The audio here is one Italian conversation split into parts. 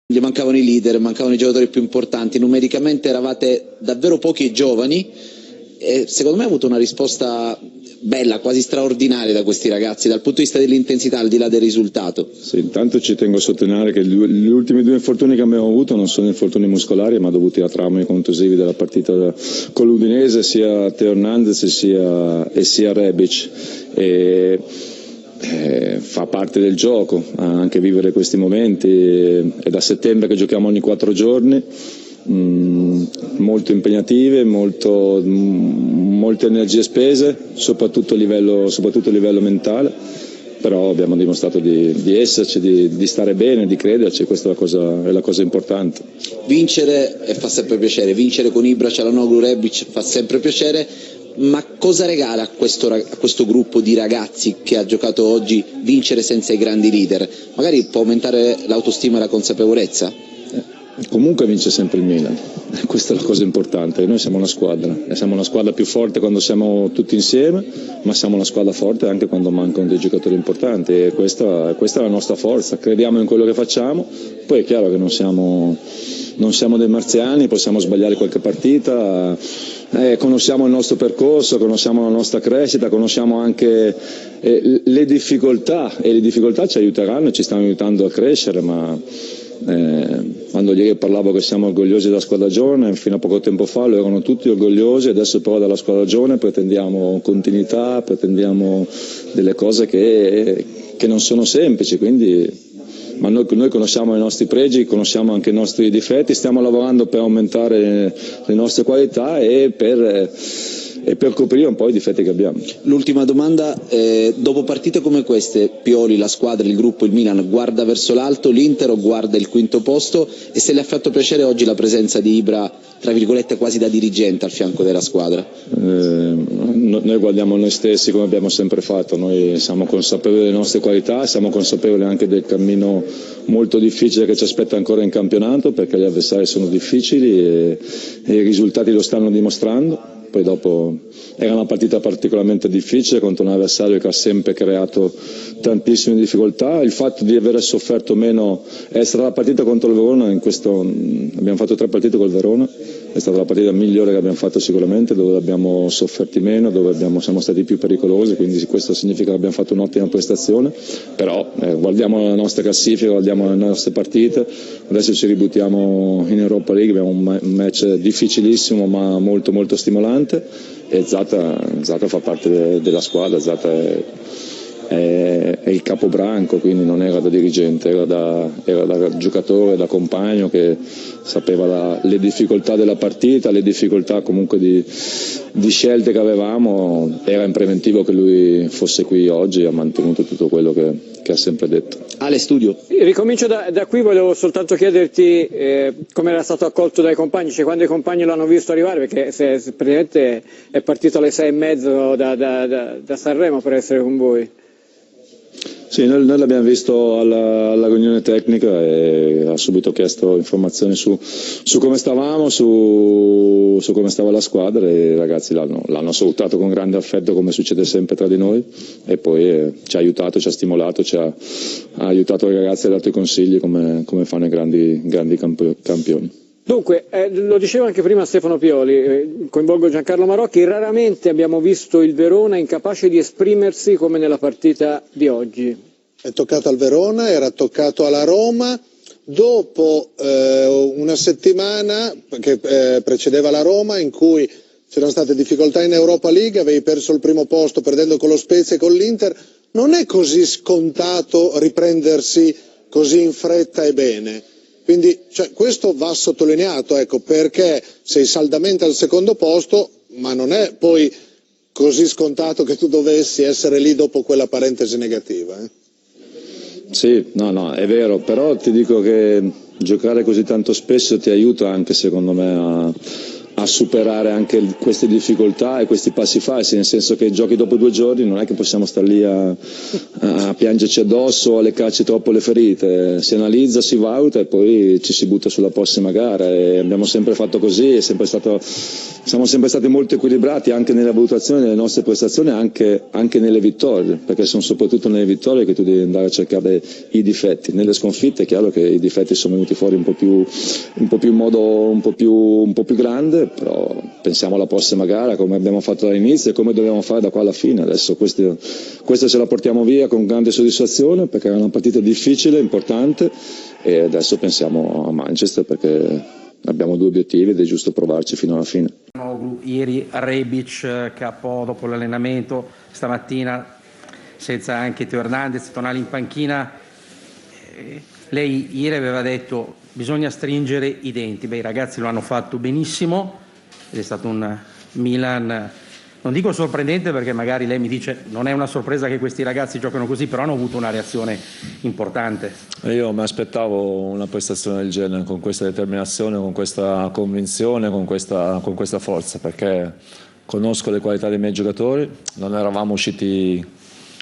Gli mancavano i leader, mancavano i giocatori più importanti, numericamente eravate davvero pochi e giovani e secondo me ha avuto una risposta bella, quasi straordinaria da questi ragazzi, dal punto di vista dell'intensità, al di là del risultato. Sì, intanto ci tengo a sottolineare che gli ultimi 2 infortuni che abbiamo avuto non sono infortuni muscolari ma dovuti a traumi contusivi della partita con l'Udinese, sia Teo Hernandez e sia Rebic. Fa parte del gioco anche vivere questi momenti, è da settembre che giochiamo ogni 4 giorni, molto impegnative, molte energie spese, soprattutto a livello mentale, però abbiamo dimostrato di esserci, di stare bene, di crederci, questa è la cosa importante. Vincere fa sempre piacere, vincere con Ibra, Çalhanoğlu, Rebic fa sempre piacere, ma cosa regala a questo gruppo di ragazzi che ha giocato oggi vincere senza i grandi leader? Magari può aumentare l'autostima e la consapevolezza? Comunque vince sempre il Milan, questa è la cosa importante, noi siamo una squadra, e siamo una squadra più forte quando siamo tutti insieme, ma siamo una squadra forte anche quando mancano dei giocatori importanti e questa è la nostra forza, crediamo in quello che facciamo, poi è chiaro che non siamo dei marziani, possiamo sbagliare qualche partita, conosciamo il nostro percorso, conosciamo la nostra crescita, conosciamo anche le difficoltà e le difficoltà ci aiuteranno e ci stanno aiutando a crescere, ma quando ieri parlavo che siamo orgogliosi della squadra giovane, fino a poco tempo fa lo erano tutti orgogliosi, adesso però dalla squadra giovane pretendiamo continuità, pretendiamo delle cose che non sono semplici, ma noi conosciamo i nostri pregi, conosciamo anche i nostri difetti, stiamo lavorando per aumentare le nostre qualità e per coprire un po' i difetti che abbiamo. L'ultima domanda, dopo partite come queste, Pioli, la squadra, il gruppo, il Milan guarda verso l'alto, l'Inter o guarda il quinto posto, e se le ha fatto piacere oggi la presenza di Ibra, tra virgolette quasi da dirigente al fianco della squadra? Noi guardiamo noi stessi come abbiamo sempre fatto, noi siamo consapevoli delle nostre qualità, siamo consapevoli anche del cammino molto difficile che ci aspetta ancora in campionato, perché gli avversari sono difficili e i risultati lo stanno dimostrando. Poi dopo era una partita particolarmente difficile contro un avversario che ha sempre creato tantissime difficoltà, il fatto di aver sofferto meno è stata la partita contro il Verona, abbiamo fatto 3 partite col Verona, è stata la partita migliore che abbiamo fatto sicuramente, dove abbiamo sofferti meno, dove siamo stati più pericolosi, quindi questo significa che abbiamo fatto un'ottima prestazione, però guardiamo la nostra classifica, guardiamo le nostre partite, adesso ci ributtiamo in Europa League, abbiamo un match difficilissimo ma molto molto stimolante e Zata fa parte della squadra, Zata è il capobranco, quindi non era da dirigente, era da giocatore, da compagno che sapeva le difficoltà della partita, le difficoltà comunque di scelte che avevamo, era in preventivo che lui fosse qui oggi e ha mantenuto tutto quello che ha sempre detto. Ale, studio. Ricomincio da qui, volevo soltanto chiederti come era stato accolto dai compagni, cioè quando i compagni l'hanno visto arrivare, perché se praticamente è partito alle 6:30 da Sanremo per essere con voi. Sì, noi l'abbiamo visto alla riunione tecnica e ha subito chiesto informazioni su come stavamo, su come stava la squadra e i ragazzi l'hanno salutato con grande affetto come succede sempre tra di noi e poi ci ha aiutato, ci ha stimolato, ha aiutato i ragazzi e ha dato i consigli come fanno i grandi campioni. Dunque, lo diceva anche prima Stefano Pioli, coinvolgo Giancarlo Marocchi, raramente abbiamo visto il Verona incapace di esprimersi come nella partita di oggi. È toccato al Verona, era toccato alla Roma, dopo una settimana che precedeva la Roma in cui c'erano state difficoltà in Europa League, avevi perso il primo posto perdendo con lo Spezia e con l'Inter, non è così scontato riprendersi così in fretta e bene. Quindi questo va sottolineato, perché sei saldamente al secondo posto, ma non è poi così scontato che tu dovessi essere lì dopo quella parentesi negativa. Sì, no, è vero, però ti dico che giocare così tanto spesso ti aiuta anche secondo me a superare anche queste difficoltà e questi passi falsi, nel senso che giochi dopo 2 giorni, non è che possiamo stare lì a piangerci addosso o a leccarci troppo le ferite, si analizza, si valuta e poi ci si butta sulla prossima gara, e abbiamo sempre fatto così, siamo sempre stati molto equilibrati anche nella valutazione delle nostre prestazioni, anche nelle vittorie, perché sono soprattutto nelle vittorie che tu devi andare a cercare i difetti. Nelle sconfitte è chiaro che i difetti sono venuti fuori in modo un po' più grande, però pensiamo alla prossima gara, come abbiamo fatto dall'inizio e come dobbiamo fare da qua alla fine. Adesso questo ce la portiamo via con grande soddisfazione, perché era una partita difficile, importante, e adesso pensiamo a Manchester, perché abbiamo 2 obiettivi ed è giusto provarci fino alla fine. Ieri Rebic capo dopo l'allenamento, stamattina senza anche Teo Hernandez, Tonali in panchina. Lei ieri aveva detto bisogna stringere i denti. Beh, i ragazzi lo hanno fatto benissimo ed è stato un Milan, non dico sorprendente perché magari lei mi dice non è una sorpresa che questi ragazzi giocano così, però hanno avuto una reazione importante. Io mi aspettavo una prestazione del genere, con questa determinazione, con questa convinzione, con questa forza, perché conosco le qualità dei miei giocatori, non eravamo usciti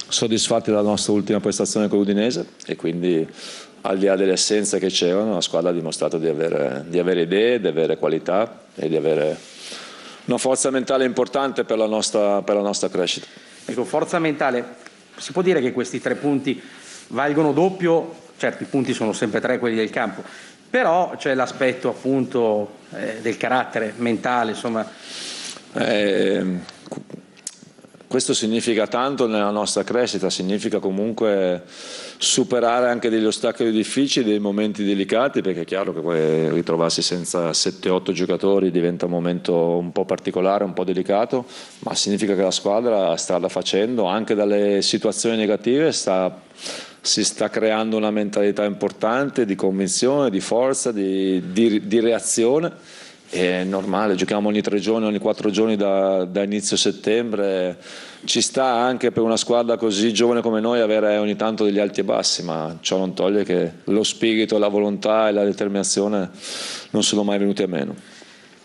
soddisfatti dalla nostra ultima prestazione con l'Udinese e quindi, al di là delle assenze che c'erano, la squadra ha dimostrato di avere idee, di avere qualità e di avere una forza mentale importante per la nostra crescita. Ecco, forza mentale, si può dire che questi 3 punti valgono doppio? Certo, i punti sono sempre 3 quelli del campo, però c'è l'aspetto appunto del carattere mentale, insomma. Questo significa tanto nella nostra crescita, significa comunque superare anche degli ostacoli difficili, dei momenti delicati, perché è chiaro che poi ritrovarsi senza 7-8 giocatori diventa un momento un po' particolare, un po' delicato, ma significa che la squadra strada facendo, anche dalle situazioni negative si sta creando una mentalità importante di convinzione, di forza, di reazione. È normale, giochiamo ogni 3 giorni, ogni 4 giorni da inizio settembre, ci sta anche per una squadra così giovane come noi avere ogni tanto degli alti e bassi, ma ciò non toglie che lo spirito, la volontà e la determinazione non sono mai venuti a meno.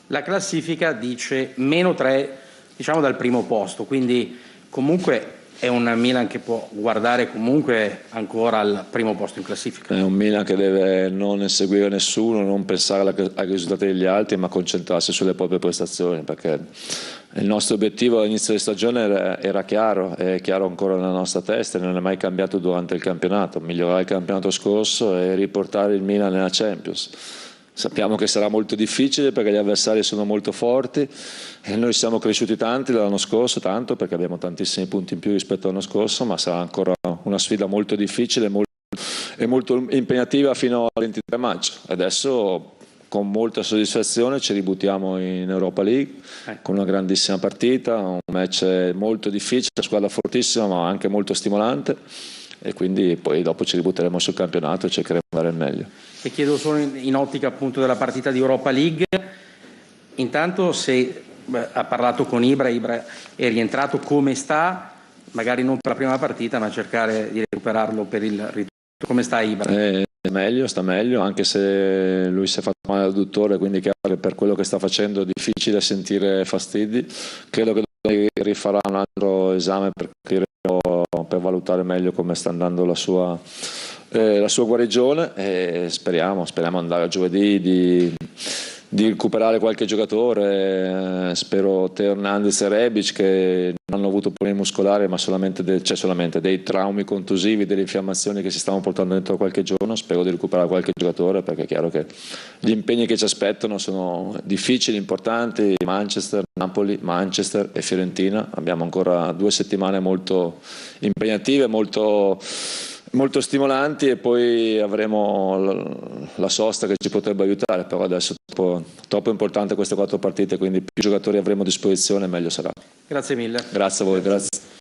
La classifica dice -3, diciamo, dal primo posto, quindi comunque è un Milan che può guardare comunque ancora al primo posto in classifica. È un Milan che deve non inseguire nessuno, non pensare ai risultati degli altri, ma concentrarsi sulle proprie prestazioni, perché il nostro obiettivo all'inizio di stagione era chiaro, è chiaro ancora nella nostra testa e non è mai cambiato durante il campionato: migliorare il campionato scorso e riportare il Milan nella Champions. Sappiamo che sarà molto difficile perché gli avversari sono molto forti e noi siamo cresciuti tanti dall'anno scorso, tanto perché abbiamo tantissimi punti in più rispetto all'anno scorso, ma sarà ancora una sfida molto difficile e molto impegnativa fino al 23 maggio. Adesso con molta soddisfazione ci ributtiamo in Europa League con una grandissima partita, un match molto difficile, una squadra fortissima ma anche molto stimolante, e quindi poi dopo ci ributteremo sul campionato e cercheremo di fare il meglio. E chiedo solo in ottica appunto della partita di Europa League, intanto se ha parlato con Ibra è rientrato, come sta, magari non per la prima partita ma cercare di recuperarlo per il ritorno. Come sta Ibra? Sta meglio, anche se lui si è fatto male all'adduttore, quindi chiaro che per quello che sta facendo è difficile sentire fastidi. Credo che rifarà un altro esame per valutare meglio come sta andando la sua guarigione, e speriamo andare a giovedì di recuperare qualche giocatore. Spero Teo Hernandez e Rebic, che non hanno avuto problemi muscolari ma solamente dei traumi contusivi, delle infiammazioni che si stanno portando dentro qualche giorno. Spero di recuperare qualche giocatore, perché è chiaro che gli impegni che ci aspettano sono difficili, importanti. Manchester, Napoli, Manchester e Fiorentina. Abbiamo ancora 2 settimane molto impegnative, molto stimolanti, e poi avremo la sosta che ci potrebbe aiutare, però adesso è troppo importante queste 4 partite, quindi più giocatori avremo a disposizione meglio sarà. Grazie mille. Grazie a voi, grazie.